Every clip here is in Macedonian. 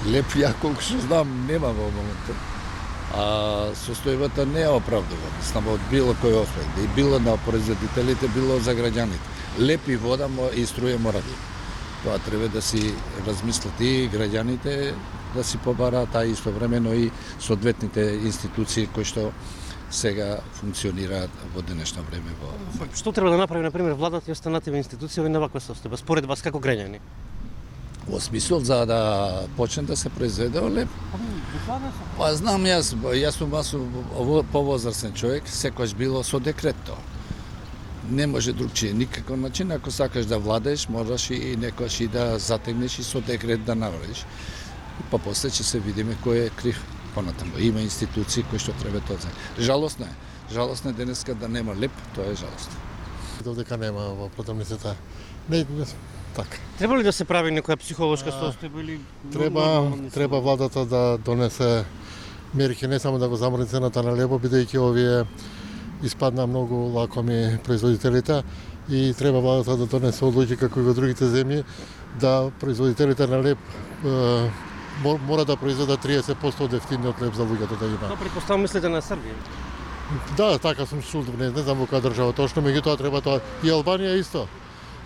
Леп ја колку што знам нема во моментот. А состојбата не ја оправдува, мислам, од било кој аспект, и било на производителите, било за граѓаните. Леп и вода и струја мора да има. Тоа треба да си размислат и граѓаните да си побараат, а истовремено и соодветните институции кои што сега функционираат во денешно време во Што треба да направи, например, владата и останативе институции во ваква состојба, според вас како граѓани? во смисол за да почне да се произведе леп. Па знам јас сум повозрастен човек, секогаш било со декрет тоа. Не може другчие никаков начин, ако сакаш да владееш, мораш и некојаш и да затегнеш и со декрет да направиш. И па после ќе се видиме кој е крив понатаму. Има институции кои што треба тоа. Жалосно е денеска да нема леп, тоа е жалосно. Додека нема во продавницата. Не, така. Треба ли да се прави некоја психолошка состојба или Треба владата да донесе мерки, не само да го замрни цената на лебо, бидејќи овие испадна многу лакоми производителите и треба владата да донесе одлуки како и во другите земји да производителите на леб мора да произведат 30% од ефтиниот леб за луѓето да има. Тоа претпоставам мислите на Србија. Да, така сум чул, не знам во која држава точно, меѓутоа треба тоа. И Албанија исто.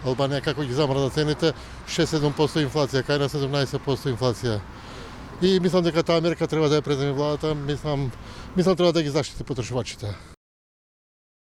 Албанија како ги замрзна цените, 6-7% инфлација, кај на 17% инфлација. И мислам дека таа мерка треба да ја преземе владата, мислам треба да ги заштити потрошувачите.